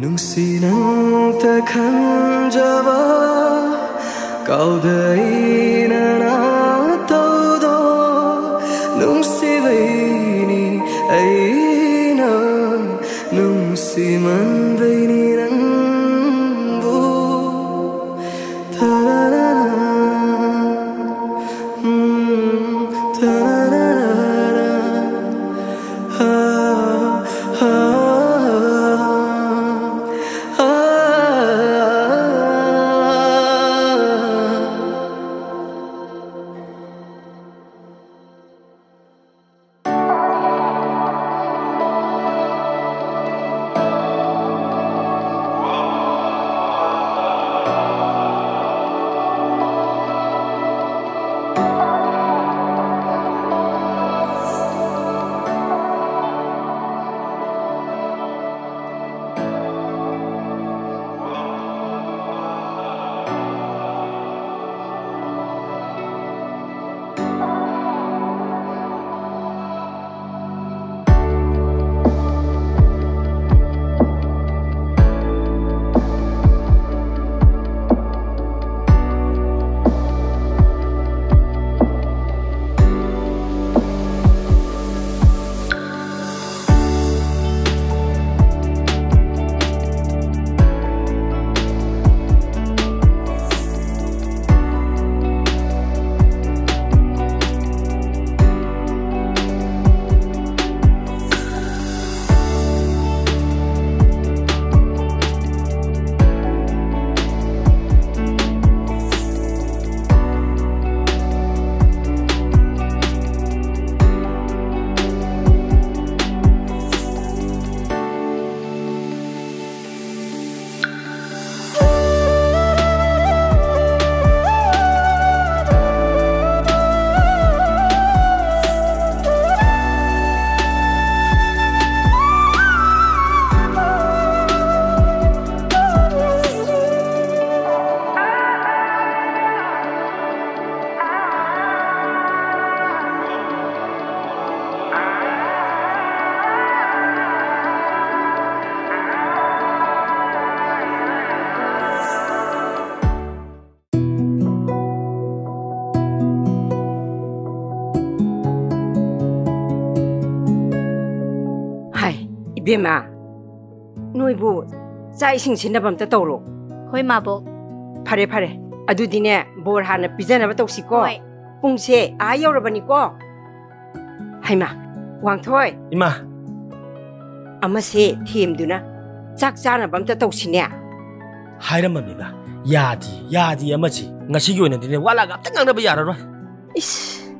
뭉시는 딱한 잡아 가우다이나 나도도 뭉시베니 아이나 뭉시만 베니 난부 타라라라 이베마, 너희부 짜이싱 지나밤때 떠오르. 호이 마보. 파래. 아두디네 뭘 하나 비자나바 똑시고. 뽕세 아이여러분이고. 하이마, 왕토이. 이마. 아마세 팀두나 짝짜나밤때 똑시네. 하이란맘이마. 야디 아마지. ngasi 요는 디네 와라가 땡강나바 야라로. 이씨,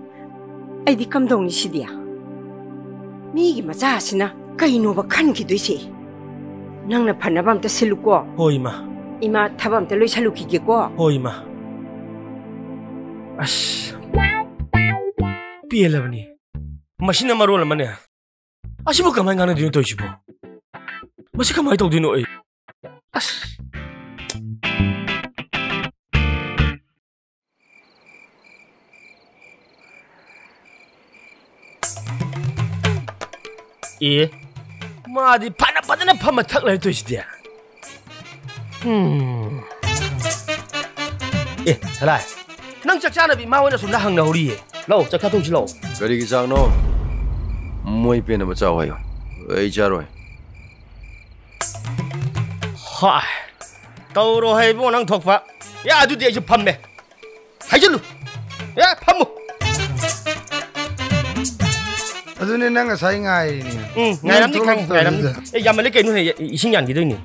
아이디 감동이 시디야. 미기 마자시나. Kainoba kan ki doise nangna phanabam ta siluko hoima ima thabam ta loi saluki ge ko hoima ash pielabani machine marol mane asibu kamai ngana dinu toisibo masi kamai tawdino ai ash 마디 파나 파마 탁라 도시디야. 살아. 능 짝짜나비 마원에 손나 항나우리. 로 짝카 통치 로. 그리기 장노. 뭐이 빼는 뭐 짜와요. 왜 자로. 하. 떠로 해보 능 덕파. 야 아두디 이제 판매. 하이절루. 야 판무. adune nanga sai ngai ni ngai ram ni yamale ke nu he ising yan gi doi ni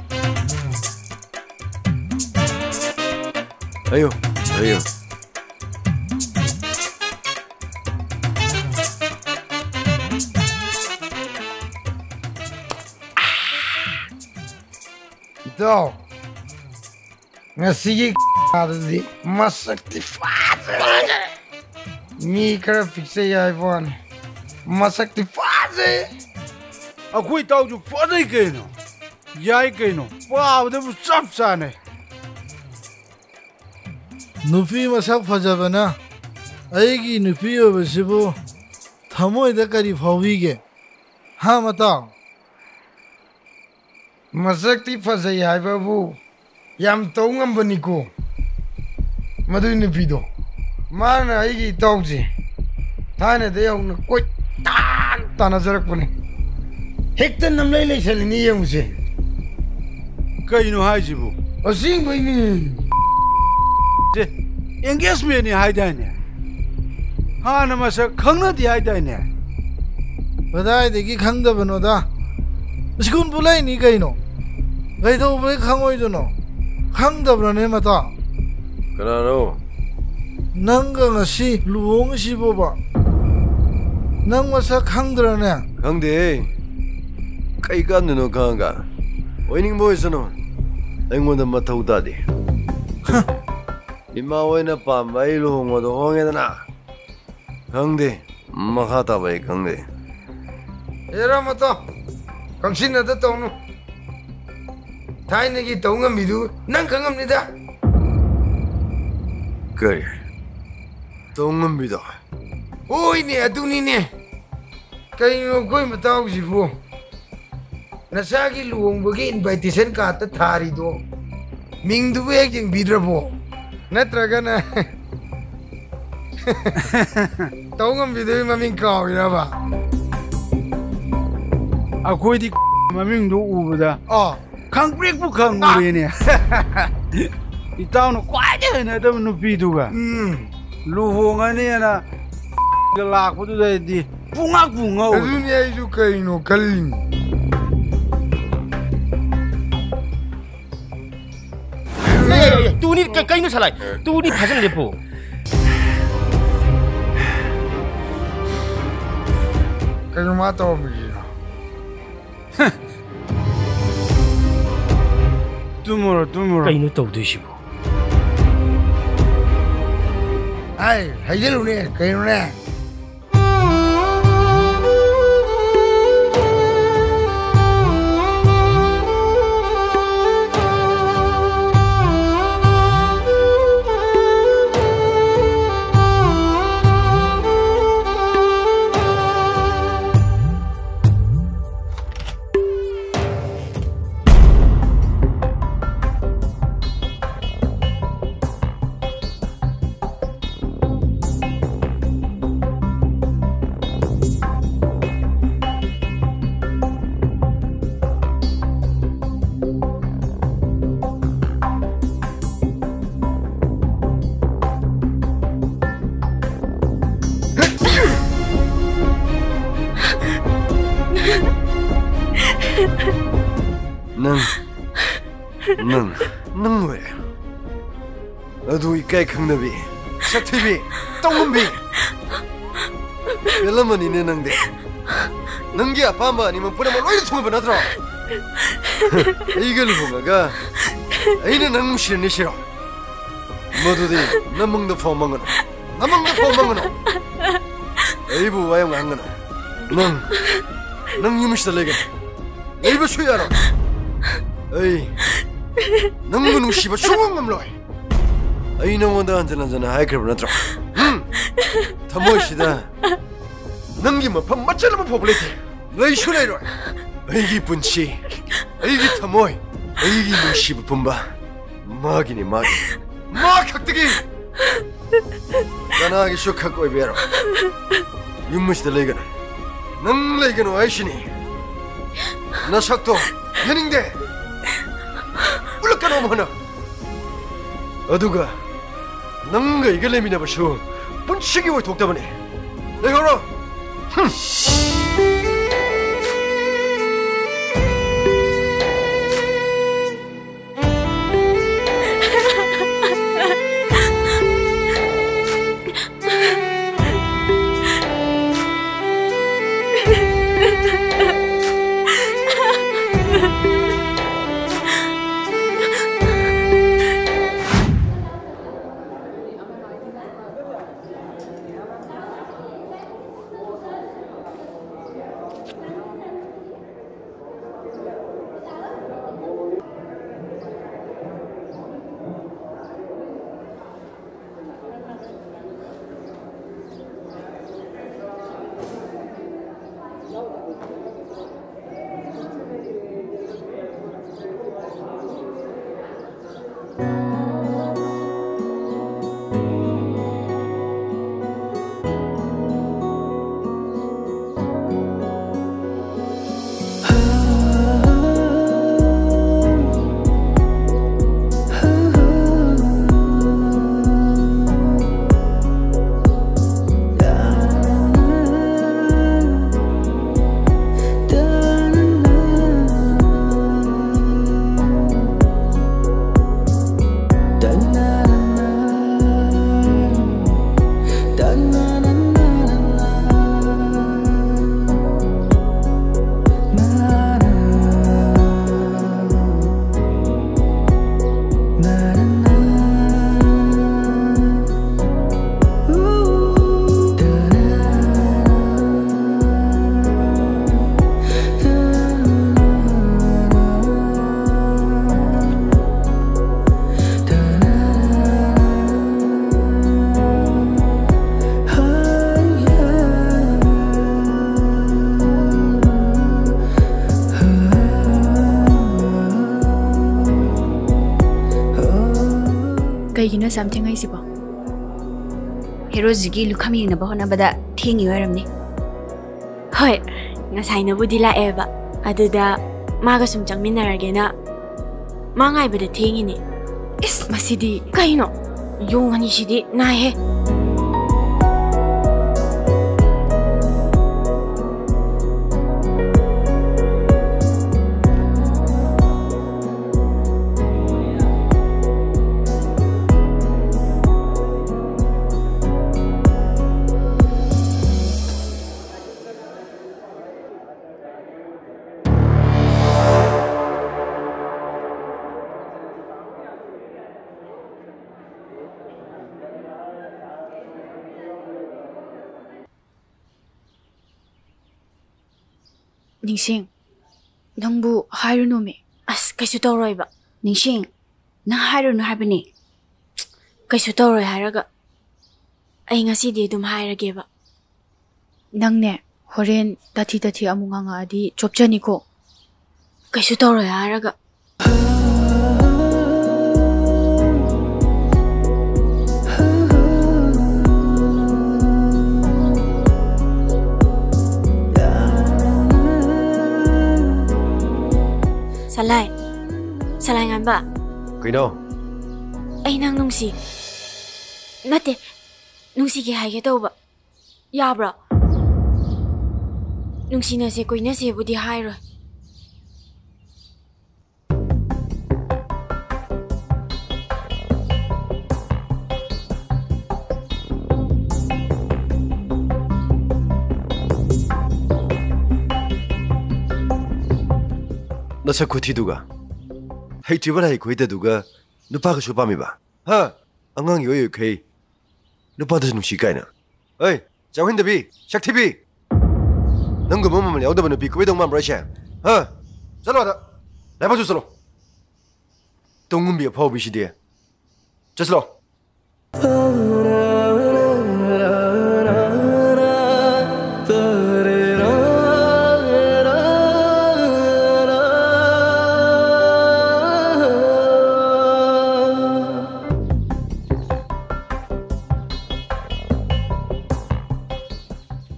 ayo do ngasi adudi masakti father mi kara fixe iphone masakti faze akhui tawju fadai keino yai keino paawde bu chap chane nufi masak fajabana aigi nufi obasibu thamoi da kari phawige ha mata masakti fazai haibabu yam tongam baniko madu nupido mana aigi tauji thana de yauna koi tana jarakpane hekta namlai leisalini yemuse kaino haijibu asing baini je engagement ni haidane hana masa khangna di haidane badai degi khangda banoda skun bulai ni kaino gaido bai khangoi dono khangda brane mata Kanano? nanga ngasi luong si boba nang masa khangdrane Khangde. Kai kanno khanga. Oining boy sano. Aingonda mathau tadi. Ima oina pambai lu ngodo hongedana. Khangde. Makha ta bai khangde. era mata kamsina da tawnu thaine gi tawngam bidu nang khangam ni da Kari. Tongam bida. oi ne aduni ne kaino koi matau jibu nasagi luong bagi invitation ka ta thari do ming du ek jing bidrabo natraga na tawngam bidu maming kaw ira ba akhoi di maming do ubada khang break bu khang ne itaw no kwai na da nupi duga luhongane na lakpu du di bunga aduni ai ju kaino kalin तू नी कहीं न चलाए तू नी भजन लेपो kaino mata omigi tumoro कहीं न तो उद्देश्य ai haijelu ne kaino ne Nang we. Adu ikai khangnabi. Saktibi. Tongumbi. Belamani ne nangde. Nangi apamba ni mampuna maloi thungba natro. Igal hunga aina nang mushir ni shiro. Modudi namang da phomangano. Namang da phomangano. Aibu wayang angano. Nang yumushta lega. Aibu shuyaro. Ai. Nanggu nusiba sungam loy. Ai nangwanda anjana haikrab natro. Thamoi sida. Nangi mafam machala ma phoblethi. Lai shulai roy. Aigi punchi. Aigi thamoi. Aigi nusiba pumba. Magini magi. Ma khaktigi. Kanagi shukha koi bero. Yumushta legana. Nang legano aishini. Nasakto yaningde. Ulakano mana? Aduga, nangga igalemi na basho, punchigi wa tokta bane. Lehoro. Kaigino something ay sibo. Heroji gi lukhami na ba hona bada thingi waramni. Hoi, ngasai na budi la eba. Aduda maga sum changminarage na mangai bada thingi ni. Is masidi kaino yongani sidi na he. Ningsing, nangbu hairunu me. As kaisu tawroi ba. Ningsing, nang hairunu habani. Kaisu tawroi hairaga. Ay ngasidi dum hairage ba. Nangne horen tati amunga nga adi chopchani ko. Kaisu tawroi hairaga. Salai ngan ba? Kaino? Ay nang nungsi. Nate, nungsi ki hai ke tau ba? Ya bra. Nungsi na se koi na se budi hai ro. Nasa kuti duga. Hai tribal hai koi da duga. Nupa ka shupa mi ba. Ha, angang yoyo kai. Nupa da nungsi kai na. Hey, Jiao Hin da bi, Shakti bi. Nang ga mama liao da ba nupi koi dong mam ra sha. Ha, zalo da. Lai ba ju zalo. Dong bi pa bi shi de. Just lo.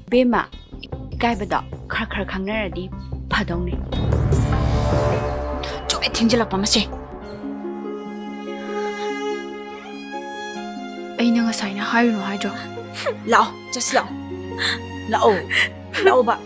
Bema, kai bada khar khangna radi phadong ne. Choi thingjala pamase. Ai na ngasai na hayu no hajo. Lao, just lao. Lao. Lao ba.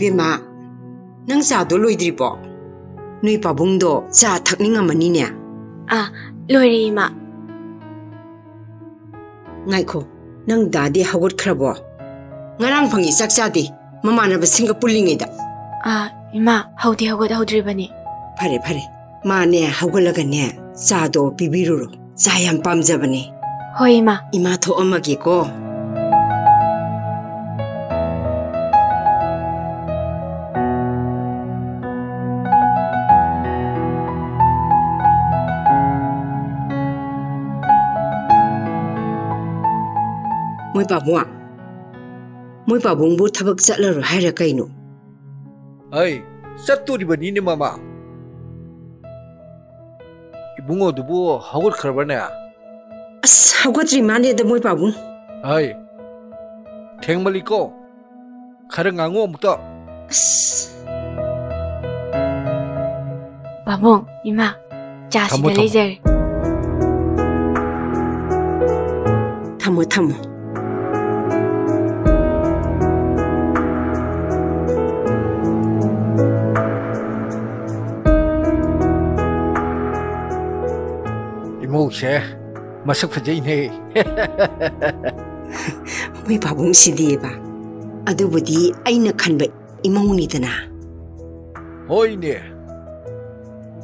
Bema, nang cha do loidri po. Nui pabung do cha thakninga mani ne. Ah, loiri ma. Ngai ko, nang dadi hagot khrabo. Ngarang phangi chak cha di. Mamana ba singa pulingi da. Ah, ima, haudi hagot haudri bani. Phare. Ma ne hagolaga ne cha do bibiruro. Cha yam pamjabani. Hoi ima. Ima tho amagi ko. Moi pabung bu thabak chatlar haira kaino. Ai, satturibani ni mama. Ibungo dubu hagut kharabane. As hagatri mane da moi pabung. Ai. Thengmaliko. Khara ngango amukta. As. Babong, ima. Cha sida leizare. Thamo. Imose, masak fajai ne. Moi pabung sidi ba. Adubudi aina khanba imongni dana. Hoi ne.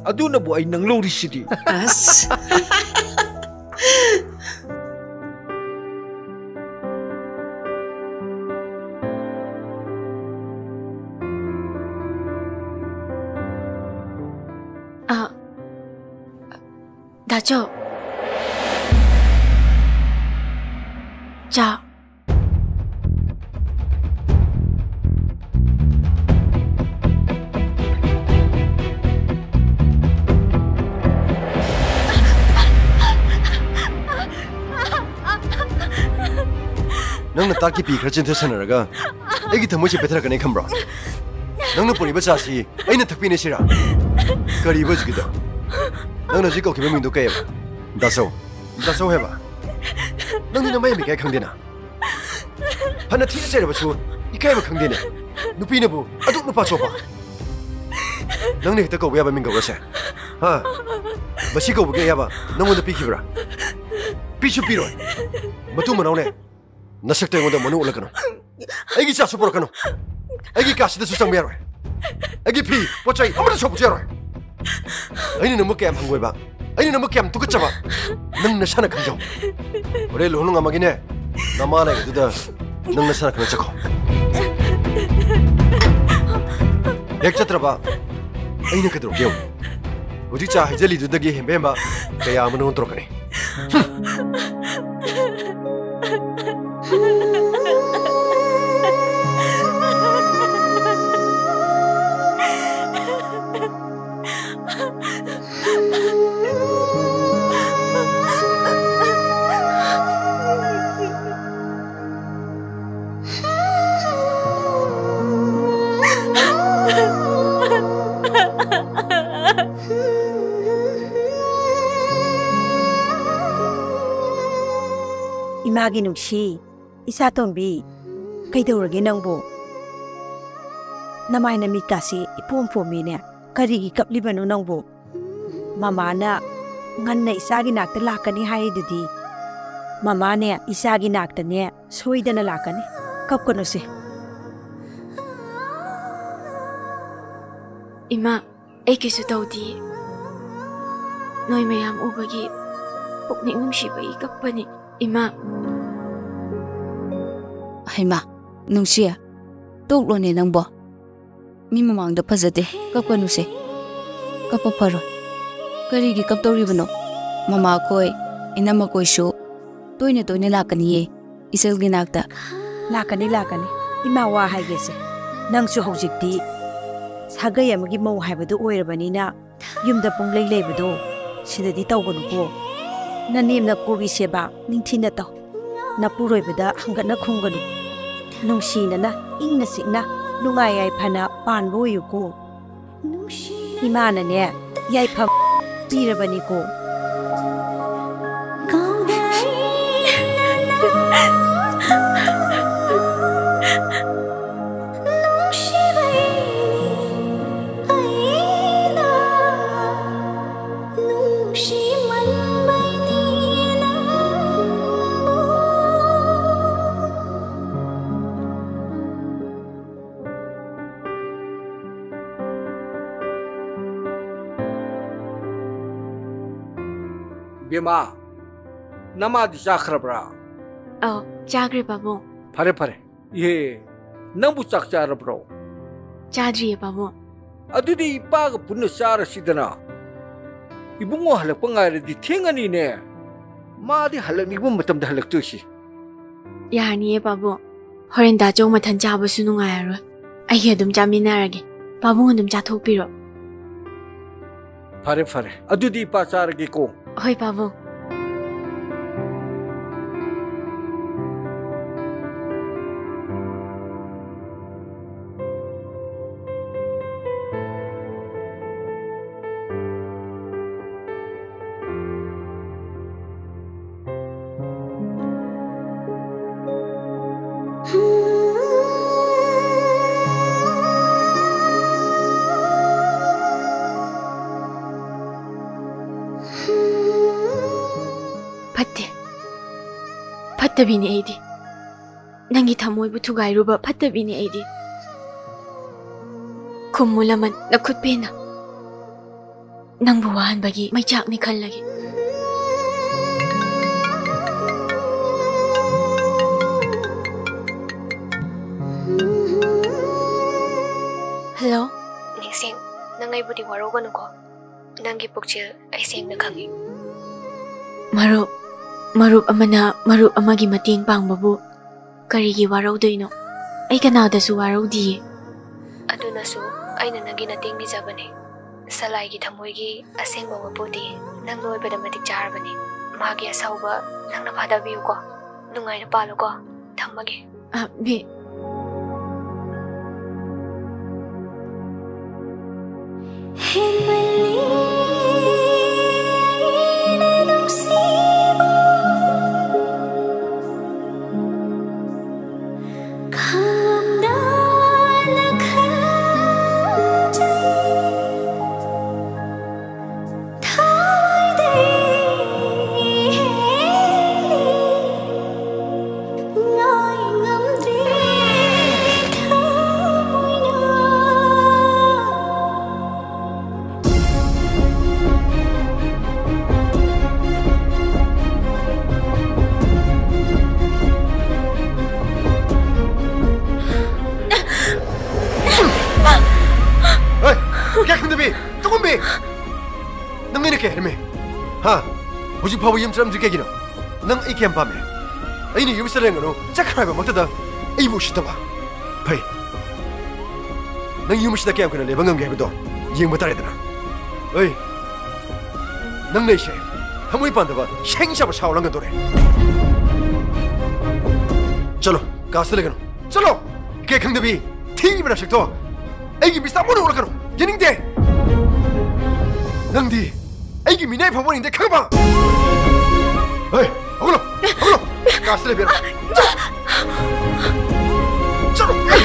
Aduna bu ai nanglori sidi. As. Dacho. Cha. Nang taki pi khar chin the sanaraga egi thamoi che betra kane khambra nang na puri bacha si aina thakpi ne sira kari baj gida nang na ji ko khime min do kay daso heba nang ni na mai mi kay khang dena hana thi che ba chu ikai ba khang dena nupi ne bu aduk nu pa cho pa nang ne ta ko ya ba min go se ha ba si ko bu ke ya ba nang mo da pi khibra pi chu pi ro matu manau ne Nasakta yung manu ulang kano. Agi sa supor kano. Agi kasi da susang meron. Agi pi, pochay, amana sa puchero. Ay na mo kayam hanggoy ba? Ay na mo kayam tukat sa ba? Nang nasana kang jaw. Ore lohong nga magine. Namana ito da nang nasana kang chako. Yak chatra ba? Ay na kadro kyaw. Uji cha hijali dudagi himbe ba? Kaya amana untro kani. Imagi nungsi, isa tombi, kay dawragi nang bo. Namay na mikasi, ipumpumin niya, karigi kapliban nang bo. Mama na, ngan na isagi nakta lakan ni hay dudi. Mama niya, isagi nakta niya, suwida na lakan ni, kap ko no si. Ima, ay kisu daw di. Noy mayam ubagi, puknik nung siba ikap pa ni. Ima. Haima, nungsiya. Tuklo ni nang bo. Mi mamang da pazade. Kapka nuse. Kappa paro. Karigi kaptori bano. Mama koy, inama koy shu. Toyne lakani ye. Isel ginakta. Lakani. Ima wahay gese. Nang su hojik di. Sagay amagi mawhay bado oirabani na. Yumda pong laylay bado. Sida di tau gano ko. Nanim na kugi seba ningtin na to. Napuroy bada hanggat na khungganu. Nung sina na ing na signa nungay ay pana panboyo ko. Imana niya yay pa pirabani ko. Bima, नमादी चाखरब्रा चाग्रे पाबुंग फरे फरे ये नंबु चाक चारब्रो चाद्रिये पाबुंग अदुदी इपाग पुन्नु चारसिदना इबुंगो हलक पंगारदी थेंगनी ने मादी हलक निबु मतमदा हलक तुसी यानिये पाबुंग होरेन दाजो मथन चाबसु नुंगायरो आई अदुम चामिनारगे पाबुंग अदुम चाथोकपिरो फरे फरे अदुदी इपा चारगे को होय पाबुंग फत्तबिने एदी नंगी थमोय बुथु गायरुबा फत्तबिने एदी खुमुलमन नखुत पेना नंगबु वाहन बगी मैचाक नि खल्लगे हेलो निसिंग नंगाई बुदी वारोगनुको नंगी पुक्चिल आई सेंग न खंगी मरुप अमना मरुप अमगी मतेंग पांगबबु करिगी वारौदइनो आई कनादसु वारौदिये अदुनसु आइना नंगी नतेंग निजबने सलाइगी थमोइगी असेंगबा वपुदी नंग नोइबदा मतिक चारबने मागी असौबा नंगना फादाबियुको नुंगाइना पालोको थम्मगे बे फाव यमसरम जिकेगिनो नंग ई केम पामे आइनि युमसरेंगनो चखराबा मक्तदा इबु शितबा फै नंग युमसिदा केम कने लेबंगम गेबदो यंग बतारेदना ओइ नंग नेसे थमुइ पांदबा शेंगसाबा सावलंग दोरे चलो कासलेगनो चलो के खंगदबी थीबना शकतो आइगी बिस्ता मोनो ओलकनो यनिंगदे नंगदी आइगी मिनाय फावनिंदे खंगबा Hey, aglo, kasle bera. Chalo.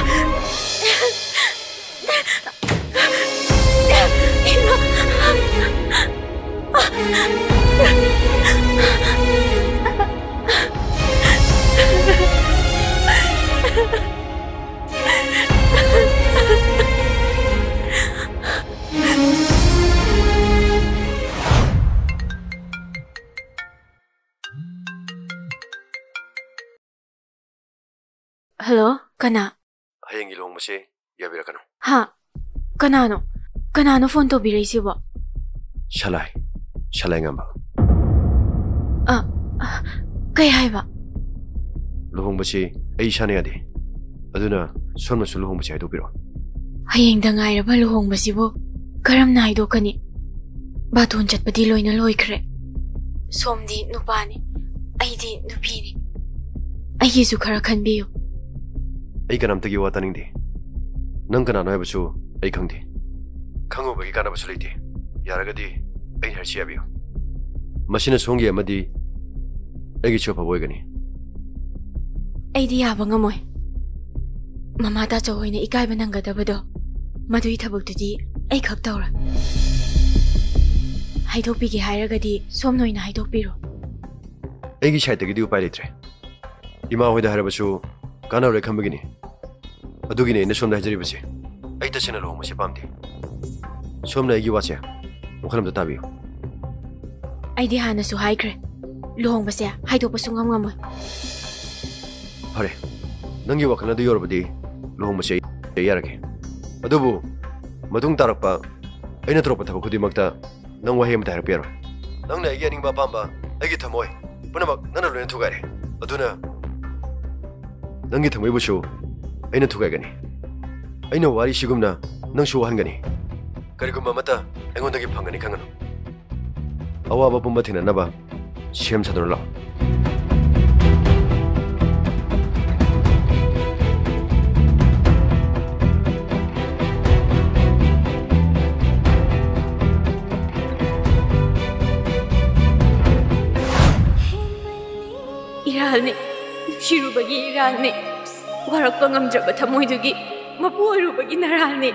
Hello कना हयेंगी लोंगमसे याबिरकनो हा कनानो फोन तो बिरैसिबो शलाई ngamba कई हाइबा लोंगमसे आई शाने यादे अदुना सोमसु लोंगमसे हाइदो बिरो हयेंग दंगाइरबा लोंगमसिबो करम नाइदो कनी बातोन चटपति लोइना लोइखरे सोमदी नुपानी आइदी नुपीनी आइगीसु खरा खनबियो आई कनामतगी वा तानिंदे नंग कनानो हाइबसु आई खंगदे खंगोबगी कानाबसु लेते यारगदी आई हरसि याबियो मसिना सोंगी अमदी आइगी छोफा बोयगनी आइदी याबा ngमोय ममाता चोइने इकाइबा नंगदबदो मदुई थबुक्तुदी आई खक तौरा हाइदोकपिगे हाइरगदी सोम नोइना हाइदोकपिरो आइगी साइतगिदी उपाय लेत्रे इमा होइदा हारबसु कानारे खंबगिनी अदुगिने इन सोमदा हजरिबसे आई तसेना लोंगमसे पामदे सोमना आइगी वाचे वखलमदा ताबियो आइदी हानसु हाइख्रे luhongbase haidokpasu ngamngamoi. Hare, nangi wakana du yorobadi luhongbase yarage. Adubu matung tarakpa aina tropa thaba khudimagta nang wahi amta harapyaro. Nangna agi aningba pamba agi thamoi punamak nana loina thugare. Aduna nangi thamoi busu aina thugagani. Aina wari sigumna nang suhangani. Karigumma mata aingondagi phangani khangano. Awaba pumba thinanaba sem sadona la. Iralni, shirubagi iralni, warakpa ngamdraba thamoidugi mapu oirubagi naralni.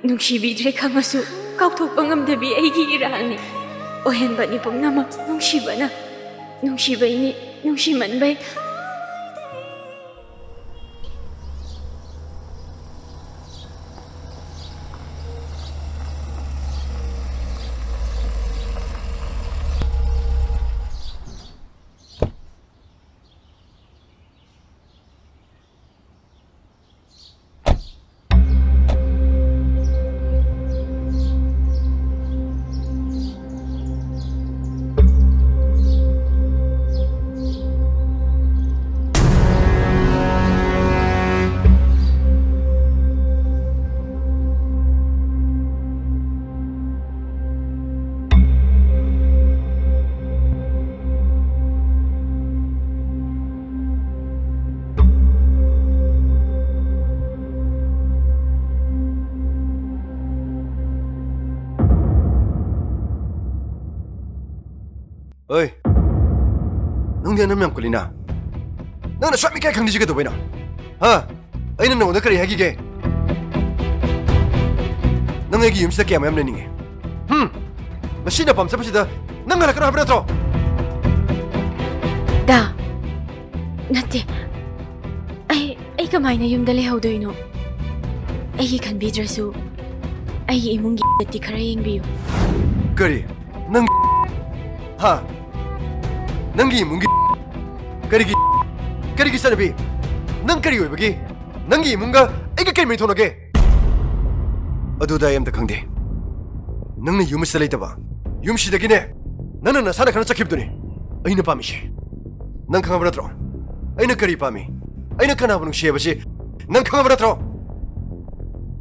Nungsibidre khangasu kaukthokpa ngamdabi aigi iralni. Ohenbani pumnamak nungsibana, nungsibaini, nungsimanbai. Oi, nung dia namyam kulina. Nang na swami kai khang diji ke do baina. Ha, aina nang da kari hagi ke. Nang agi yum sida kya mayam ninge. Machine pam sa pasida nang ala kara habra tro. Da. Nate. Ai kamai na yum da le haudoino. Ai kan bidrasu. Ai imungi ti khara yengbiyo. Kari, nang ha. Nangi mungi karigi sanabi nang kari oi bagi nangi munga ega kai mai thonage adu da yam da khangde nangna yum salai taba yum shi dagine nana na sana khana chakibduni aina pami shi nang khanga bratro aina kari pami aina kana bunung she basi nang khanga bratro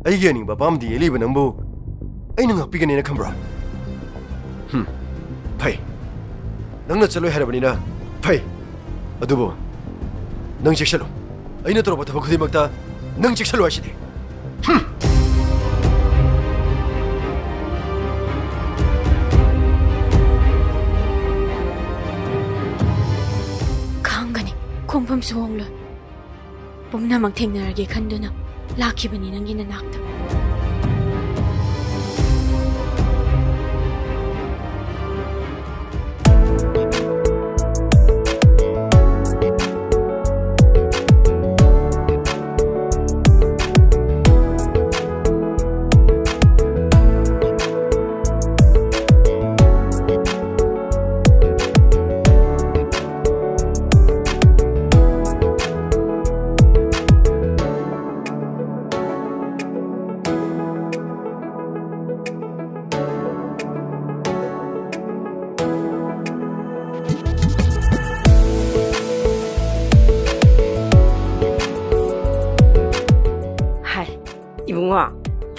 ai ge ning ba pam di eli banambu aina nga pigane na khambra pai nangna chalo harabani na pai adubo nang chekshalo aina toroba thaba khudimagta nang chekshalo asidi khangani khompham suonglo pumnamak thengnarage khanduna lakhibani nangi nanakta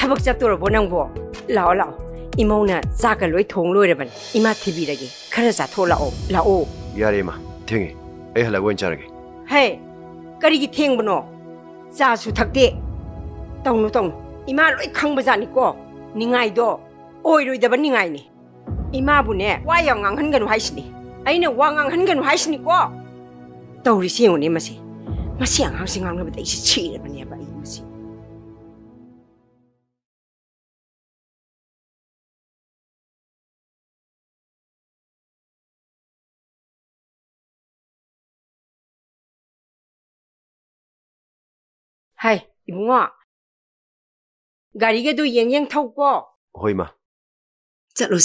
Tabak jatuh bonang bo, lao lao. Imau na zaga loi thong loi reban. Ima tibi lagi. Kara jatuh lao. Yare ma, tengi. Hala gwen charage. Hey, kari ki teng bono. Jasu thakde. Tong. Ima loi khang bazani ko. Ningai do. Oi loi daban ningai ni. Ima bune wayang ngang hanganu haisni. Aina wangang hanganu haisni ko. Tauri siyo ni masi. Masi ang hang singang na bata isi chira ba niya ba masi. Hai, ibungo. Gari ga do yang thau ko. Hoi ma. Chalo.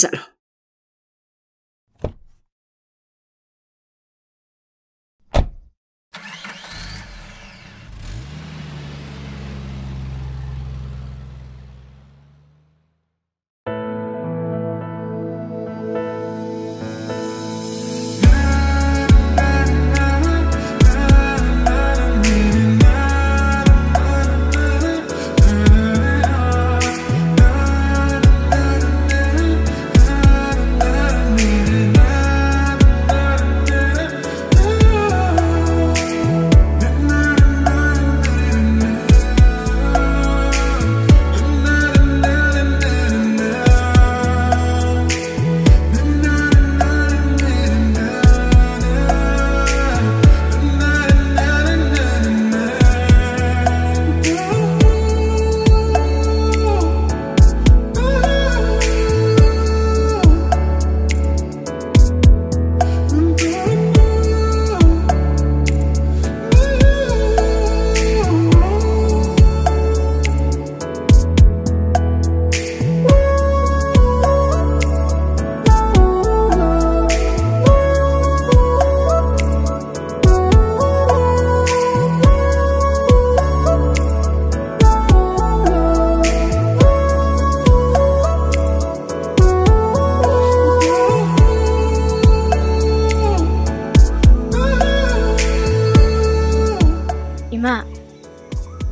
Ima,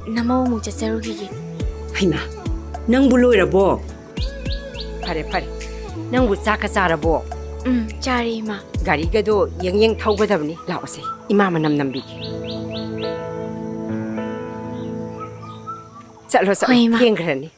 namaw mo chacharugi. Haima, nang buloy rabo. Pare pare, nang bu chaka charabo. Chari ima. Gari gado yang thaugadabni laose. Ima manam nambi. Chalo sa thiengkrani.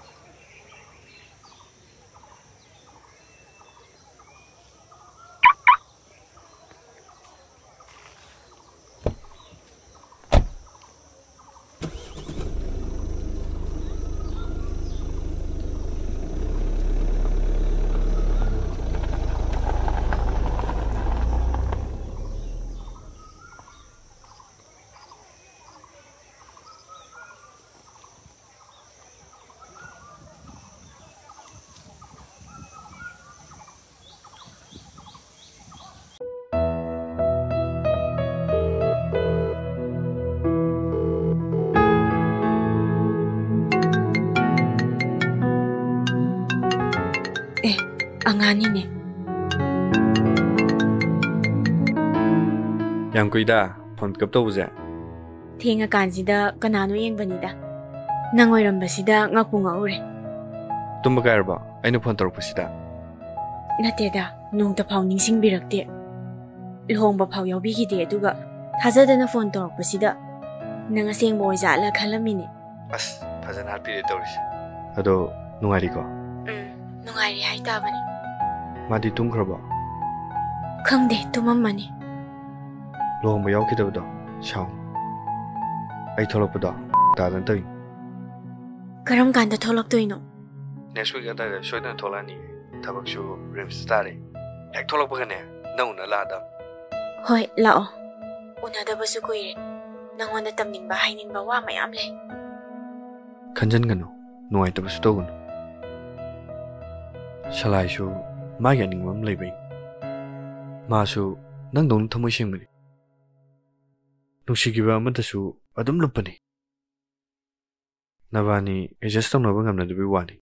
Anganine. Yang kuida, phone kap to buza. Thinga kanjida kanano yengbanida. Nangoirambasida ngakunga ure. Tumba kairba, aina phone torpusida. Nateda, nungta phau ningsingbirakte. Luhongba phau yaubigide aduga thajadana phone torpusida. Nanga sengbo oizala khalamine. As, phajana harpire tawris. Ado nungari ko. Nungairi haitabani. Madi tumkhraba. Khangde tumamani. Lohongba yaukidabdo, shaw. Ai tholokpada, tadan tawi. Karam kanda tholoktoino. Next week ada soidana tholani. Thabakshu rims tare. Hek tholokpagane, nauna ladam. Hoi, lao. Unadabasu kuire. Nangonda tamningba hainingba wa mayam le. Khanjan ganu, nuaitabasu togunu. Shalaishu magi aningmam leibay. Masu nang dong thamoy singmani. Nungsigiba amadasu adum lumpani. Nabani adjust tawnaба ngamnadabi wani.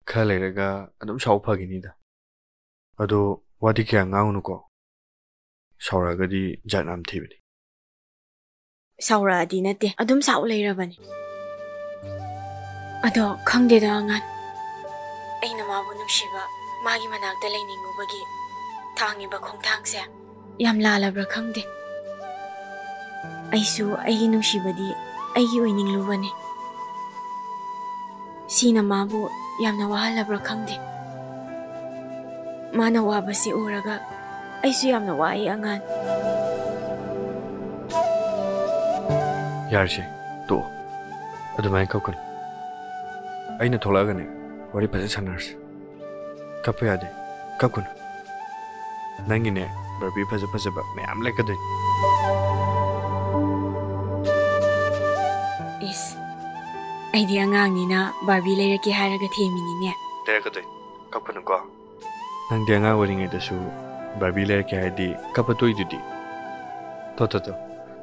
Kha leiraga adum shawphaginida. Ado wadi kya ngaunuko. Sauragadi janam thibani. Saura adi nate adum saw leirabani. Ado khangdeda angan. Aina mabu nungsiba magi manakta lainingubagi thangiba khongthangse yam lalabra khangde. Aisu aigi nungsibadi aigi oininglubani. Sina mabu yamna wahalabra khangde. Mana wabasi uraga aisu yamna wai angan. Yarse, to. Adumai kaukun. Aina tholagane. Wari pada sanars. Kapu yade, kakun. Nangine, Barbie pada ba, mayam lekadun. Is, idea ngang na Barbie leraki haraga themini ne. Terakadun, kakun ko. Nang dia ngang waring edasu, Barbie leraki hadi kapatoi dudi. To,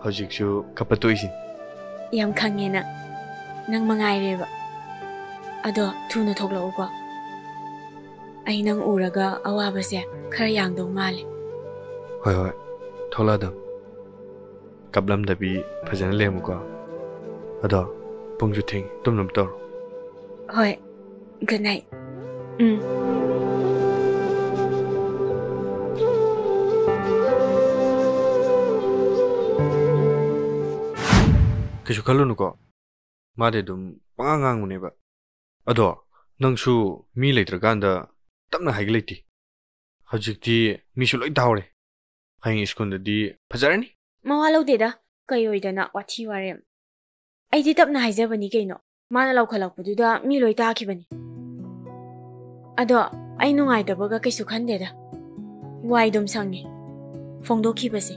hojiksu kapatoi sin. Yam kangena, nang mangaireba. Ado thuna thoklao ko. Ai nang uraga awabase khar yangdo male. Hoi, tholadam. Kablam dabi phajana lemu ko. Ado pungju thing tumnam tor. Hoi. Good night. Kishu kalunu ko. Made dum pangangang uneba. Ado, nangsu mi leitraganda tamna haigleti. Hajikti misu loi daure. Haing iskunda di pajarani? Mawalaw deda, kayoy dana wathi warem. Ay di tapna haizabani kaino. Mana law khalakpududa mi loi taakibani. Ado, ay nungay dabaga kay sukhan deda. Wai dum sangi. Fongdokibasi.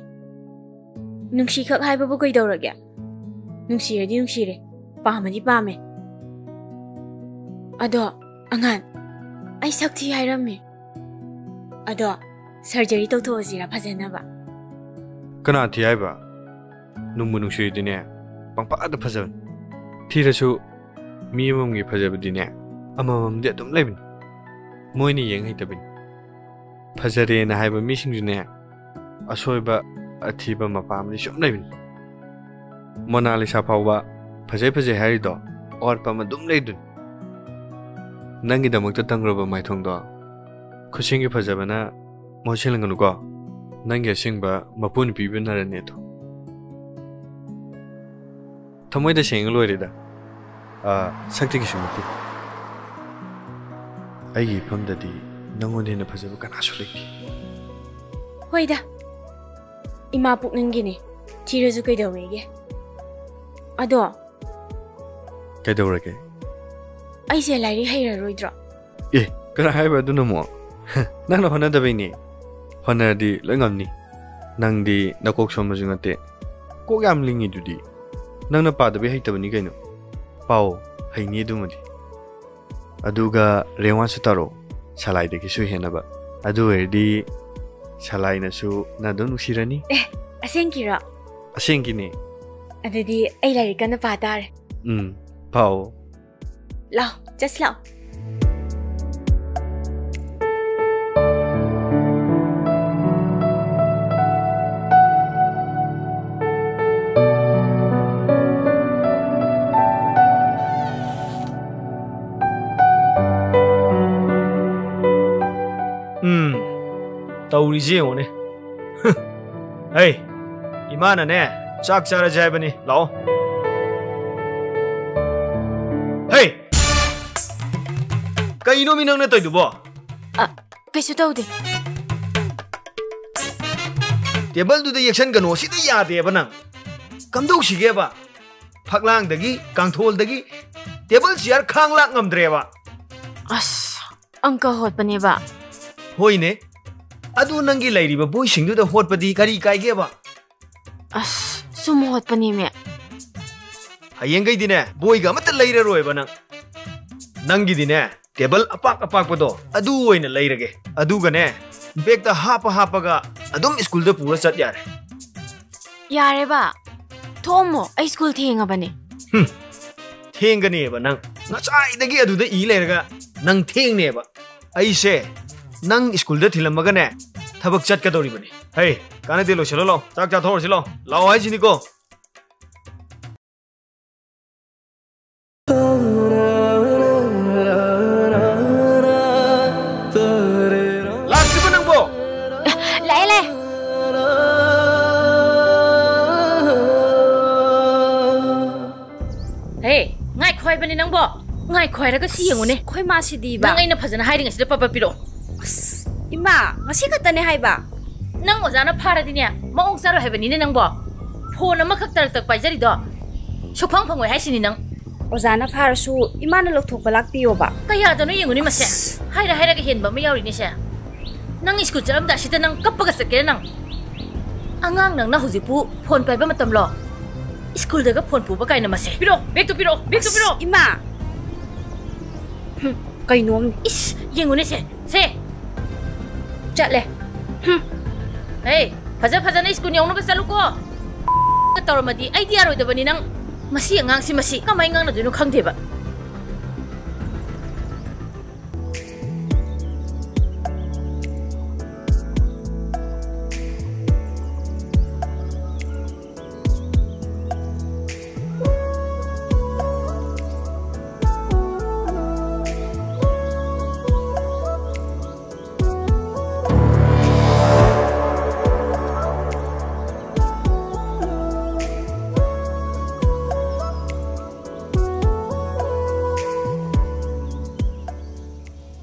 Nungsi kak haibabu koy dauragya. Nungsire di nungsire. Pamadi pame. Ado, angan, ay sakti hairami. Ado, surgery tawtho'asira fajanaba. Kana thi haiba? Nungmu nungsiri dine, pangpaada fajaban. Thirasu, mi amamgi fajabadine, amamamdi adum laibin. Moini yeng haitabin. Fajare na haiba mi singjune, asoiba athiba mapamdi sum laibin. Mona Lisa Pauba, Paje Harrido, or Pamadum Ladun. Nangi the Mukta Tangrova my tongue dog. Kushingi Pajabana, Moshilanganuga, Nanga Singba, Mapun Pibina Neto. Tomoy the Shing Lorida. Sakti Shimuti. I give him the D, no one in a Pacific actually. Hoida Ima Puknangini, Tirazuka Daway. Ado Kadorake. I say Larry Hair Roydra. Eh, can I have a do no more? None of another Vini. Honor the Langamni. Nang the Nakok Somazunate. Go gambling into the None of part of the hate of Nigano. Pau, I need Dumadi. Aduga Rewan Sutaro. Shall I take issue Henaba? Adu di Salai Nasu Nadon Shirani? A Sankira. A Sankini. Adadi ay Larry can the father. Pau. Law, just law. Taurizi one. Hey, Imana ne, Chak Sara Jabani, law. Hey! Kaino Minang na tayo ba? Kaso daw din. Tebal do the yakshan gano, sito yate ba nang? Kamdaw sige ba? Paklang dagi, kang thol dagi, tebal siyar kang lang ngamdre ba? As, ang kahot pa niya ba? Hoy ne? Adu nanggi lairi ba boy singdu da hot padi kari kai ge ba? As, sumuhot pa niya. Hayeng gay dine, boy ga mata laira roy ba nang? Nanggi dine, table apak pa do, adu oy na laira ge. Adu ga ne, beg da hapa ga, adum school da pura sat yare. Yare ba? Tomo, ay school tinga ba ni? Tinga ne ba nang? Nasay dagi adu da I laira ga, nang ting ne ba? Ay se, nang school da thilam maga ne, thabak chat ka dori ba ni? Hey, kane dilo chalo lo, chak cha thor chalo, lao hai chini ko. Hey, ngai khoi bani nang bo. Ngai khoi ra ka si yengune. Khoi ma si di ba. Nang aina phajana hiding asida papa piro. Ima, ngasi katane hai ba. Nang ojana phara dine. Maong saro hebani ne nang bo. Phone ama khak tar tak pai jari do. Sophang phangoi hai sini nang. Ojana phara su ima na lokthok balak piyo ba. Kaya da no yengune mase. Haira ka hen ba ma yauri ni se. Nang school jaram da sita nang kappa ka sakere nang. Angang nang na hujipu phone pai ba matam lo. School daga phone pu ba kai na mase. Piro, back to piro. Ima. Kai nom is yengune se. Chat le. Hey, phaja na school yong no ba salu ko. Ka tawmadi idea roi da bani nang masi angang si masi kamai ngang na dinu khangde ba.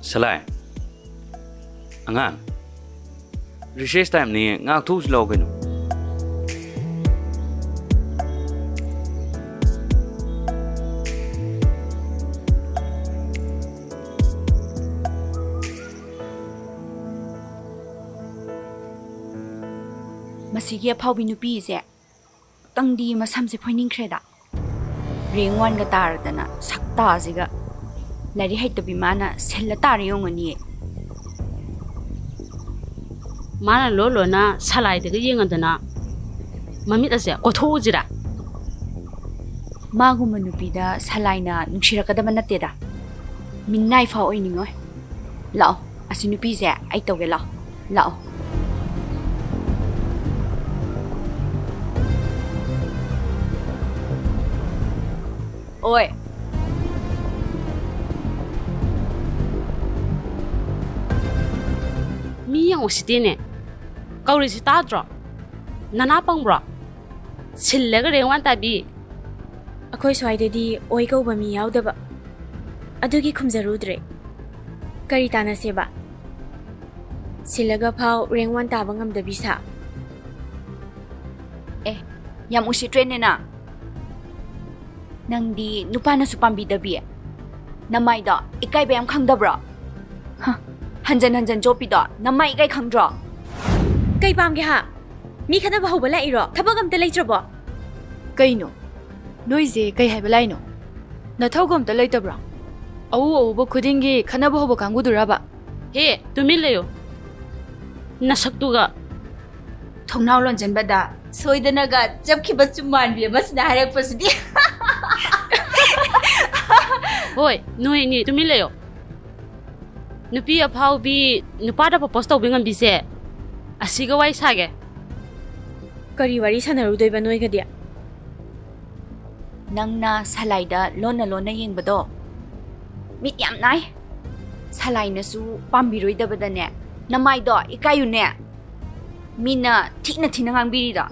Salai, angan, recess time ni ngak tu slow kenu. Masigi aphawi nupi se, tangdi masam se poining kreda. Ringwan ga tar dana sakta ziga. Lari hai to bimana sella tar yongani. Mana lolo na salai de yenga dana. Mamit ase kotho jira. Magu manupida salai na nuksira kadama nateda. Minnai fa oiningoi. Lao, asinupi se ai toge lao. Lao. Oi. Mi yang usitine. Kau risi tadro. Nana pangbro. Sillaga rewan tabi. Akoi swaidadi oi kauba mi yaudaba. Adugi khumzarudre. Kari tana seba. Sillaga phau rengwan taba ngamdabi sa. Yam usitrene na. Nangdi nupa na supambi dabi. Namay da ikay bayam khangdabra. Hanjan jopi da namay ikay khangdra. Kay pam ge ha. Mi khana ba hobala iro. Thabagam ta leitrabo. Kaino. Noise kay haibalaino. Na thogam ta leitabra. Au bo khudingi khana ba hobo kangu duraba. He, tumilayo. Nasaktuga. Thongnaw lonjan bada soidanaga japkhiba chumman bi masna harak pasidi. Hoy, noi ni tumilayo. Nupi aphau bi nupa da propose tawbi ngam bise. Asiga wai sage. Kari wari sanarudoi ba noi gadia. Nangna salaida lona yengbado. Mit yam nai. Salai na su pambiroi dabadane. Namai do ikayune. Mina thina ngangbiri da.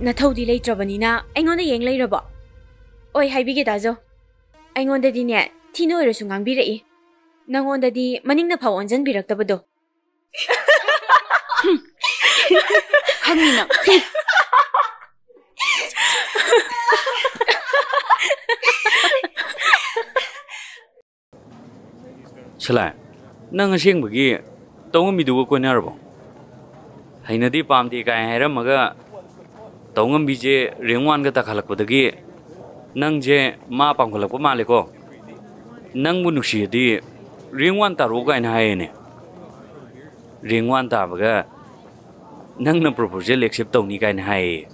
Na thodi leitrabanina aingonda yeng leirabo. Oi haibige dajo. Aingonda di ne thino irasu ngangbirei. Nangonda di maningna phau onjan biraktabado. Hanina. Salai, nang asing bagi tong mi dugo ko narbo. Hainadi pamti kay hairamaga tong bije ringwan ga takhalak podagi nang je ma pangkolak pa maliko. Nang bunuksi di ringwan taro ka ina hayene. Ringwan tabaga nang na proposal accept tong ni ka ina haye.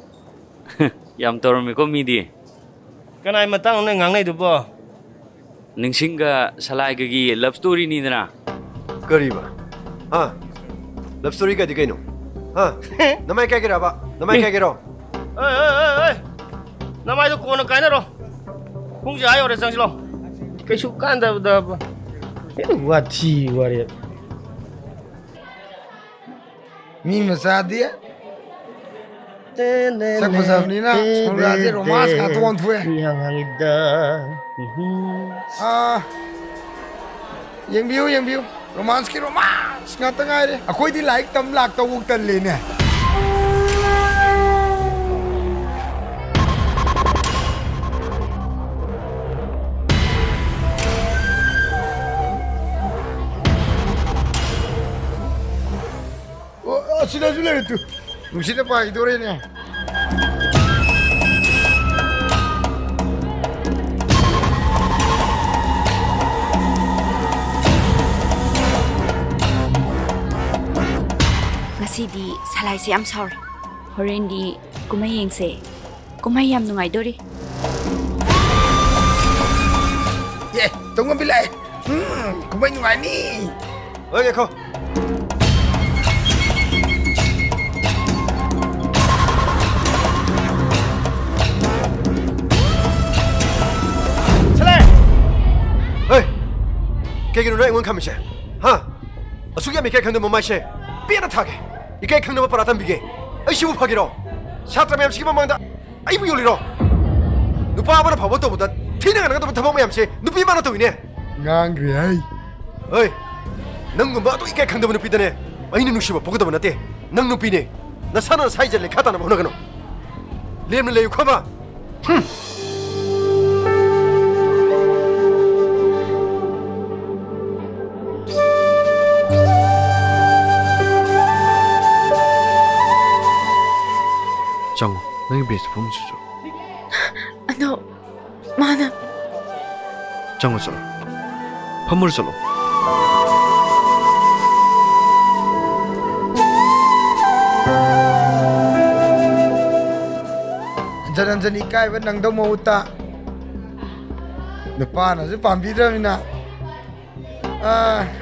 Yam tormi ko midi. Kanay matang na ngangnay do po. Ningsinga salai gagi love story ni na. Kariba. Ha. Love story ka di kayo. Ha. Namay kay kira ba? Namay kay kira. Ay. Namay do kono kay na ro. Kung jayo re sang silo. Kay sukan da ba. Wati wari. Mi masadia. Sak masafnina, skolraje romance ka tuan fue. Yang hangida. Yang biu. Romance ki romance nga tangay re. Ako'y di like tamlak tawag tanli niya. Sudah itu. Mesti apa itu orangnya? Ngasidi salai se am sorry. Horendi kumay yengse. Kumay yam nungay dori. Tunggu bilai. Kumay nungay ni. Oke kau. Kaya gino na ingon kami siya. Ha? Asugi kami kaya kang namamay siya. Piyan na tage. Ikay kang namaparatan bigay. Ay siya mo pagiro. Siyatra mayam sige mamangda. Ay mo yuliro. Nupa ba na pawato mo dat? Tinangan nga tabang mayam siya. Nupi ba na to ini? Ngangri ay. Ay. Nang ngumba to ikay kang naman nupi dane. Ay ninusya ba pagod naman nati. Nang nupi ni. Nasana na saijal ni kata na mahuna gano. Liyam na layo ka ba? Jango, nang best phone susu. Ano, mana? Jango solo. Pamur solo. Jangan ikai ba nang daw mauta. Napana si pambira mina.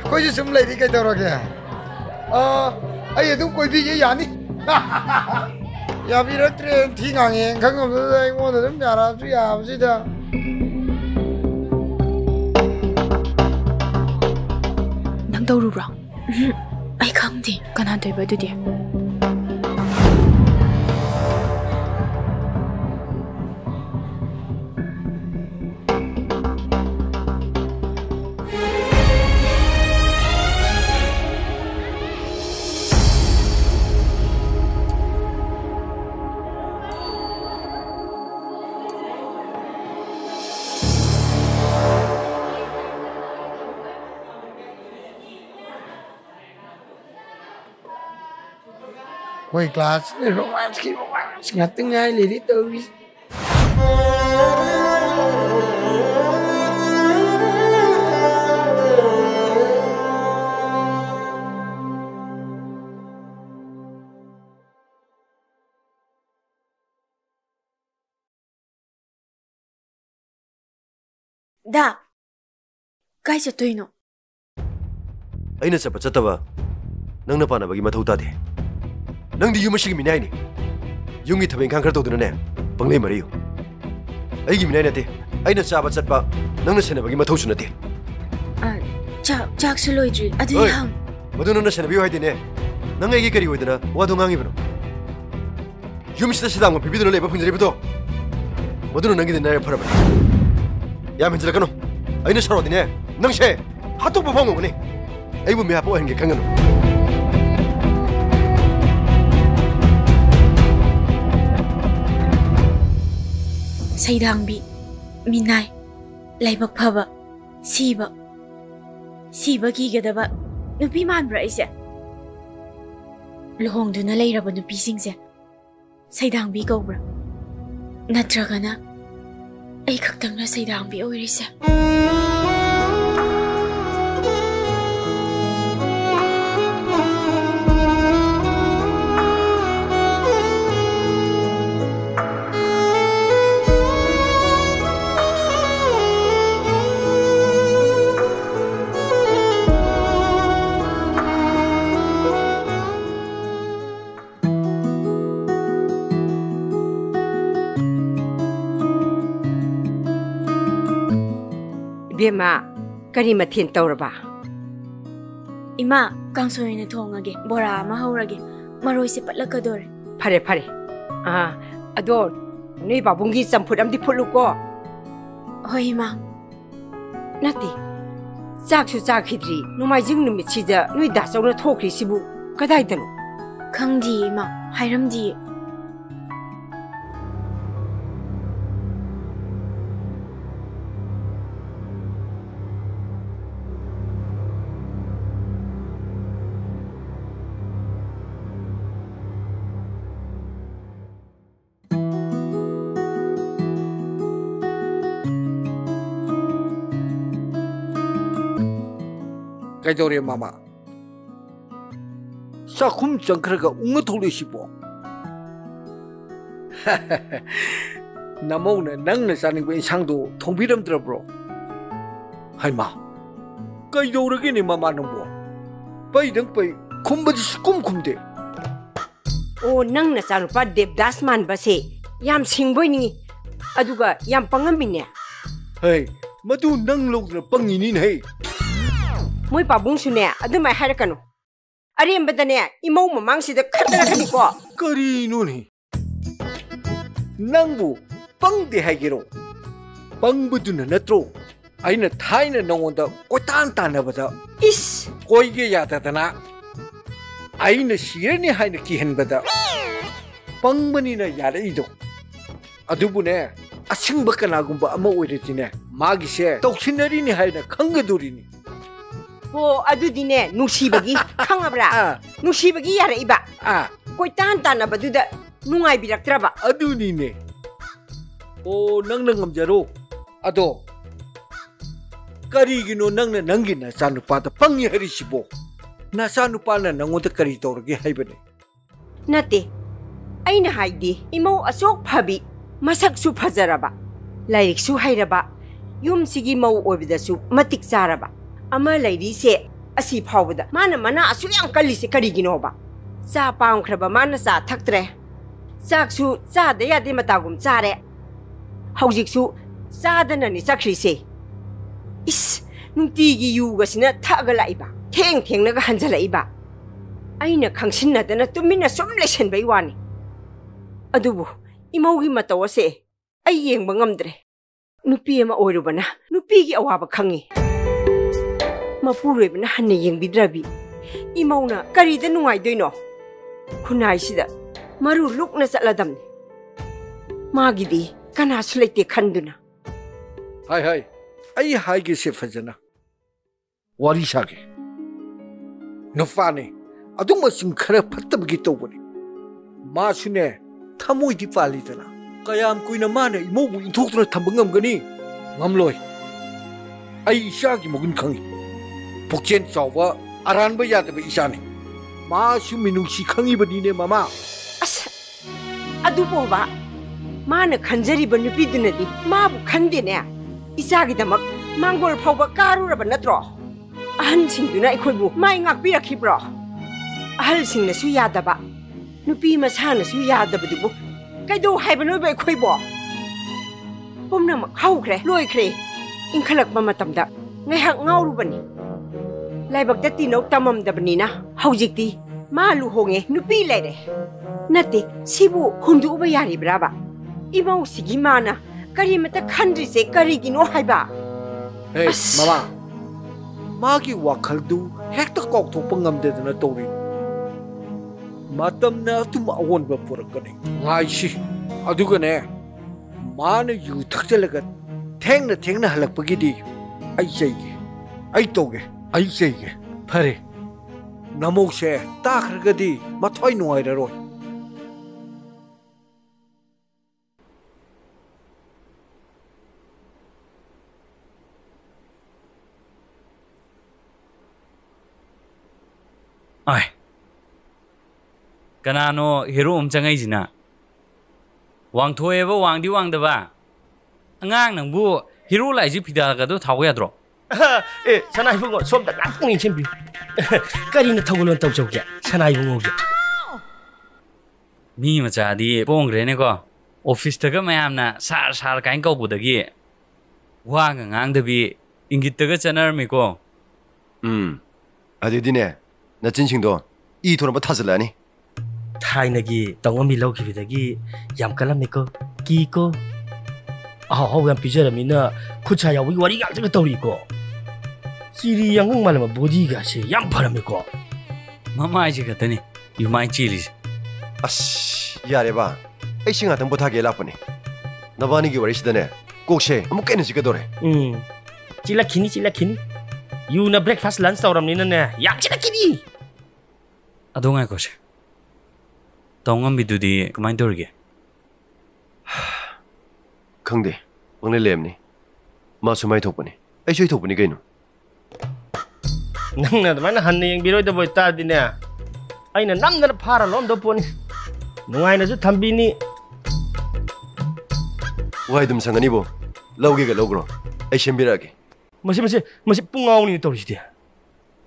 Koi si sumlay di kay tawag ya. Ay adum koi bigay yani. 야비랬더래 티강에 강검도 오늘 좀 야라주 야부지다. ꯅꯪ ꯇꯧꯔꯨꯕ꯭ꯔꯣ? ꯑꯩ ꯈꯪꯗꯦ ꯀꯅꯥ ꯇꯧꯕ ꯑꯗꯨꯗꯤ? Quay class romance ngating ngay lili tawis. Da, kai chatoino? Aina sa pachataba nang napana bagi mathau tade. Nang di yumashigi minai ni yungi thabeng khang khar tawduna ne panglei mariyu aigi minai nate aina chaba chatpa nangna sena bagi mathau sunate chak suloidri adu yang madu nangna sena biyo haidine nang aigi kari oidana wadu ngangi bano yumsida sidang mo bibiduna leba phunjari bado madu nangi de nare phara bani ya menjira kano aina sarodine nang se hatok ba phangoni aibu me hapo henge khangano Saidangbi, Minai, Laibak Paba, Siba Gigadaba, Nupi Manbra is it? Long do na later but Nupi sings it. Saidangbi Gobra Natragana, a Kaktanga Saidangbi or is it? Bema, kari mathin tawraba. Ima, kangsoy na thongage, bora mahaurage, maroy si patlakador. Pare. Ador, noi babungi samput amdi phulu ko. Hoi ma. Nati. Chak hidri, numai jing numit chida, noi da sawna thokri sibu. Kadai dano. Khangdi ma, hairamdi. Kaidore mama. Sakum jangkraga ungatuli sibo. Namona nangna saning ko insangdo thongbiram bro. Hai ma. Kaidore gini mama nungbo. Pai dang pai kumbadi sikum kumde. Oh nang na sanu pa Devdas man ba se yam singboy ni aduga yam pangambine. Hey, madu nang logna panginin hey. Moi pabung sune adumai harakano arembadane imau mamang sida khatara khani ko kari nuni nangbu pangde hagiro pangbuduna natro aina thaina nongonda kotan tanabada is koige yatadana aina sirani haina kihenbada pangbani na yaraido adubune asingba kanagumba ama oiretine magise toksinari ni haina khangadorini Oh, adudine nusibagi khangabra nusibagi yara iba koi tan tan abaduda nungai biraktraba adunine oh nangna ngamjaro ado karigino nangna nangina sanupata pangi harisibo na sanupana nangoda kari torge haibane nate aina haidi imo asok phabi masak su phajaraba lairik su hairaba yum sigi mau obidasu matik charaba ama lairi se asi phawda mana mana asu yang kalli se karigino ba cha paung khraba mana cha thaktre ꯆꯥꯛꯁꯨ ꯆꯥꯗ ꯌꯥꯗꯦ ꯃꯇꯥꯒꯨꯝ ꯆꯥꯔꯦ ꯍꯧꯖꯤꯛꯁꯨ ꯆꯥꯗꯅꯅꯤ ꯆꯠꯈ꯭ꯔꯤꯁꯦ 이스 뭉티기 유가시나 타가 라이바 탱탱나가 한잘라이바 아이나 강신나다나 뚜미나 쏨레션 베이와니 아두부 이모기 마따와세 아이 옌바 ngamdre 누피 에마 오이루바나 누피기 아와바 캉이 마푸르에바나 한네 옌비드라비 이모나 까리다 누가이도이노 쿠나이시다 마루 룩나 살라담니 마기디 까나수 레이테 칸두나 하이 आई हाइगे से फजना वारी सागे नफाने अदुम सिंह खरे फत्तबगी तोबनी मासुने थमोइदि पालिदना कयाम कुइना माने इमोबु इंथोक्तुना थंबंगमगनी ngamloi ai isaगी मगुन खंगी पुक्चेन चावबा अरानबा यादबा इसाने मासु मिनुसी खंगीबनीने मामा अस अदुबोबा माने खंजरीबा नुपीदुनदि माबु खंदेने इसागिदमक मांगोल फाउबा कारुरबा नत्रो अहनसिंगदुना अखोइबु माइ ngakpirakhibro अहलसिंगनसु यादबा नुपी मसानसु यादबदुबु कइदो हाइबनो बे खोइबो पुमनमक हाउख्रे लोइख्रे इंखलकबा मतमदा ngaiहak ngaurubani laibakta tinok tamamdabnina haujikti ma luhonge nupi leire nate sibu hunduba yaribraba imau sigi mana करीमता खंड्री से करीगिनो हाइबा हे मामा मागी वाखलदु हेक्ता कॉकथोप ngamdedana तोरी मातमना तुम अवोनबा पुरकनी ngaisi adugane माने यु थक्चलगा थेंगना हलकपगिदी आई जइगे आई तोगे आई जइगे फरे नमोसे ताखरगदी मथोय नुआइररोय ai kanano hero umchangai jina wangthoeba wangdi wangdaba angang nangbu hero laiji phida ga do thaw yadro ए सनाइ बुंगो सोमदा लाक्तंग इनसेमबि करिना थगुलन तौजौगे सनाइ बुंगोगे mi machadi pongre ko office taga mayamna sar kain ko budagi wang ngang da bi ingit taga chanar mi ko adidine na jinchingdo I thonba thazlani thainagi tongami lawkibidagi yam kalamiko ki ko aho yam pijaramina khucha yawi wari ga jaga tawri ko chiri yangang malama body ga se yam pharamiko mama ji ga tani you might chili as yare ba ai singa tang botha ge lapani nabani gi wari sidane kokse amuk ken ji ga dore chila khini you na breakfast lunch tawramni na ne yam chila khini adonga ko se tongam bidudi kamain dorge khangde bangle lemni ma sumai thopani ai soi thopani gaino nangna mana hanne yang biroi da boy ta dine aina namna phara lom do poni nungai na su thambini wai dum sangani bo lawge ga logro ai shembirage masi pungau ni torisi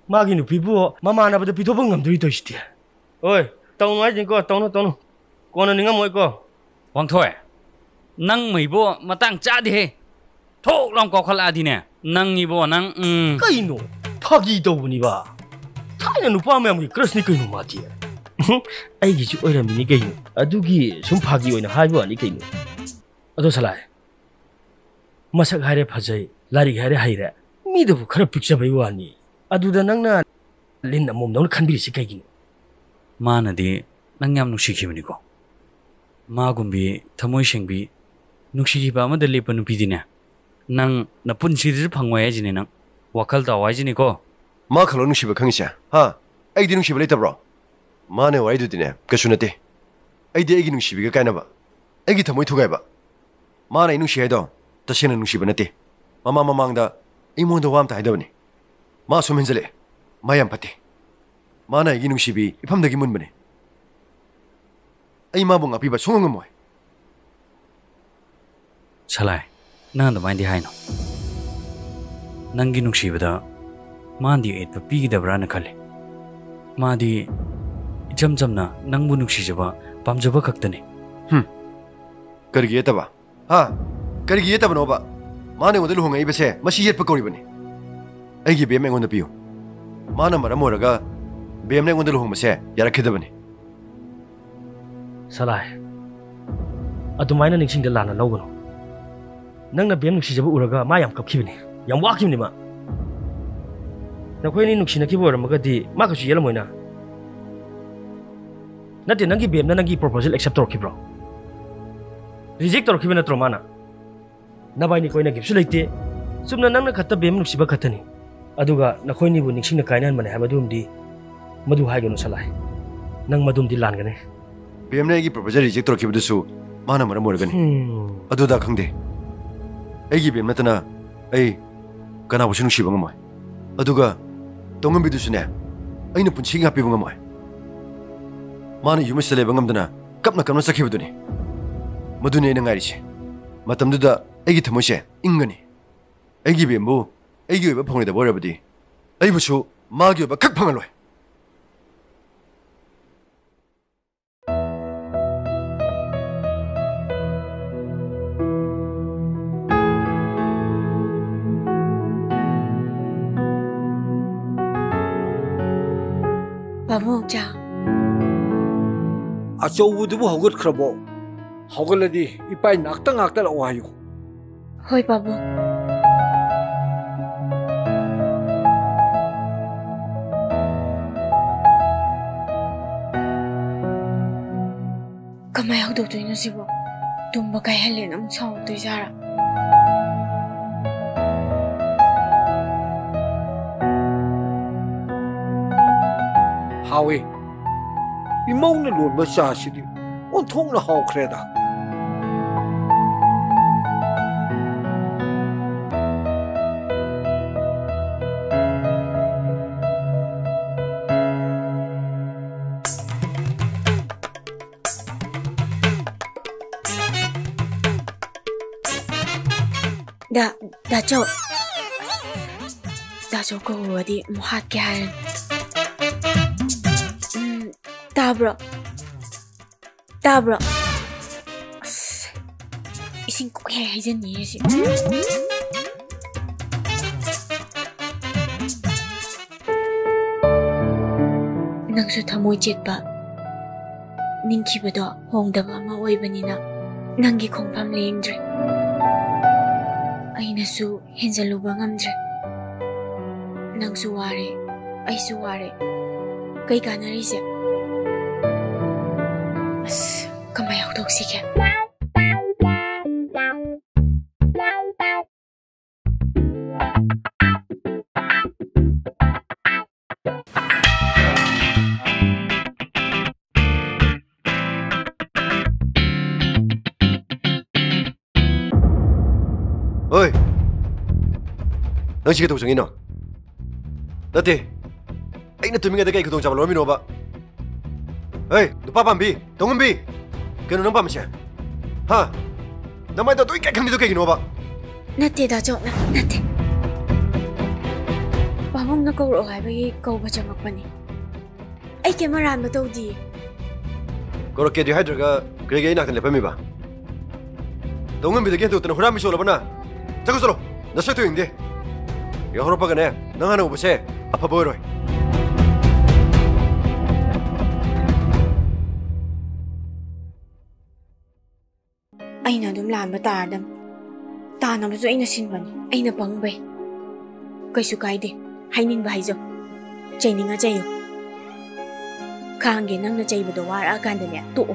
magi nu pibu mama na bada pito bangam dui torisi oi tong ai jing ko tong no kono ninga moi ko wang thoi nang mai bo matang cha di he thok long ko khala di ne nang ni bo nang kai no phagi do ni ba thai nu pa me crush ni kai no ma ti ai gi chu oira mi ni kai no adugi sum phagi oina hai bo ni kai no ado salai masak hare phajai lari hare haira mi do khara picture bai wani aduda nangna lin amom nong khanbiri si kai gi mana di nang yam nu shikhibani ko ma gumbi thamoi singbi nuksi ba ma dali panu pidina nang na punsi ri phangwai jine nang wakal da wai jine ko ma khalo nuksi ba khangisa ha ai di nuksi ba letabro ma ne wai du dine kasunate ai di ai gi nuksi bi ga kaina ba ai gi thamoi thugai ba ma na nuksi hai do tasena nuksi ba nate mama mamangda imonda wam ta haidawni ma sumenjale mayam pati mana igi nungsibi iphamdagi munbane ai ma bunga piba songangmoi salai nang da mandi haino nangi nungsibada mandi et pa pi dabra na khale madi jamna nangbu nuksijaba pamjaba khaktane Karigi yetaba. Ha, karigi yetaba no ba. Mane ngonda luhonga ibase masi yetpa koribani. Aigi bem ngonda piyo. Mana maram oraga bem ngonda luhonga se yarakhidabani. Salai. Adumaina ningsingda lana lawgano. Nangna bem nuksijaba uraga ma yam kapkhibani. Yam wakibni ma. Nakhoi ni nuksina kibo ramagadi ma kachu yelamoina. Nate nangi bem na nangi proposal accept torkibro. Reject torkibana tromana. Nabai ni koina gipsu leite. Sumna nangna khatta bem nuksiba khattani. Aduga nakhoi ni bu ningsingna kainan mane habadumdi madu haigano salai. Nang madumdi langane. Bem na igi proposal reject torkibudusu mana maram oragani. Aduda khangde. Aigi bem natana ai kana busu nuksiba ngamai. Aduga tongambidusu ne aina punchi ngapi ngamai. Mana yumasale bangamdana kapna kapna sakhibuduni. Madune ina ngairiche. Matamduda aigi thamose ingani. Aigi bembu aigi oiba phonida borabadi. Aibusu magi oiba khak phangaloi. Pamukja. Achoubudubu haugatkrabo. Haugaladi ipai nakta la wayu. Hoi babu. Kamai haudodoino sibo. Tumba kai halen am chau toijara. Hawi. Imong na lun ba sa sidi. On thong na haw kreda. Da cho ko wadi muhat ke haran. Tabro. Ising ko kaya hijan niya si. Nangsu thamoy jet ba. Ningkibado hongdaba ma oibanina. Nangi khongpham lengdre. Ainasu henjaluba ngamdre. Nangsu ware, aisu ware. Kai kanarisa. As kamay hudog sige. Oi, nang sige tawsangin no. Dati, ay natuminga dagay kutong sabal wami no ba? Hey, nupa pambi, tongumbi. Kano nang pamasya? Ha? Namay daw to ikay kang dito kay gino ba? Nate da jo na, nate. Pamong na kauro ay bagi kau ba jamak pa ni? Ay kaya maran ba daw di? Koro kaya di hydra ka, kaya gaya natin lepami ba? Tongumbi dagay ito, tanahurami siya ba na? Jago solo, nasa ito yung di. Yung haro pa ka na, nanganang ubase, apaboyroy. Ay na dumlaan ba taadam? Tanam ba so ay nasinban? Ay napangbay. Kaysu kayde, hayning ba hayzo? Chayning nga chayo. Kaangin nang na chay ba dawara aganda niya, tuo.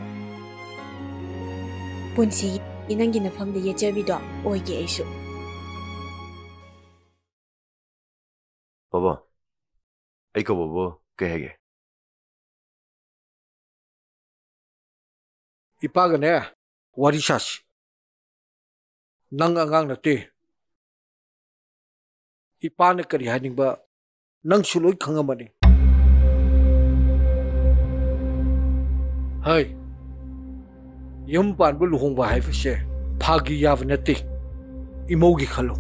Punsi, inang ginafam da yajabi do, oy gi ayso. Baba, ay ko babo, kaya hege. Ipaga na warisas. Nang angang nate. Ipana kari haning ba nang suloy kangamani. Hay. Yumpan bu luhong ba hay fase. Phagi yav nate. Imogi khalo.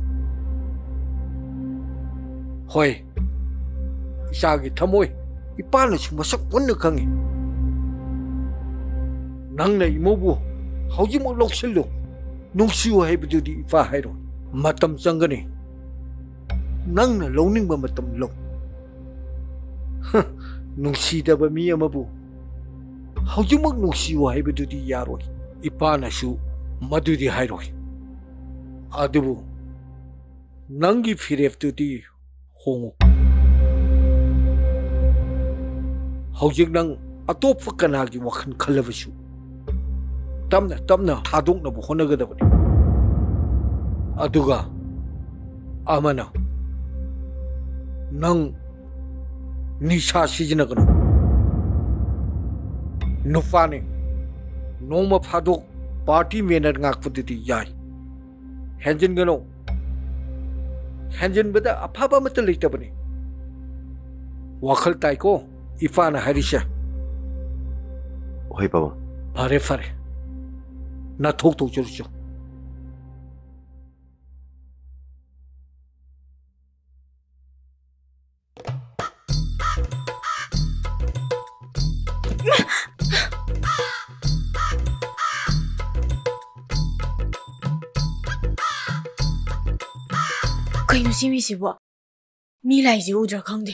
Hoy. Isagi thamoy. Ipana sing masak pun na kangi. Nang na imobu hꯧji mo loksillo nungsiu haibdu di ifa hairo matam changani nang na loning ba matam lo nungsi da ba mi amabu hꯧji mo nungsiu haibdu di yaroi ipa na shu madu di hairo adubu nangi fireftu di hongo hꯧji nang atop kanagi wakhan khalabashu tamna thadong na bu honagadabani aduga amana nang nisha sijinagano nufane noma phadok party mener ngakpuditi yai henjin gano henjin bada aphaba mata leitabani wakhal tai ko ifana harisha hoi baba fare na thok thok churcho Kayno si Missy ba? Mi lai ji udra khang de.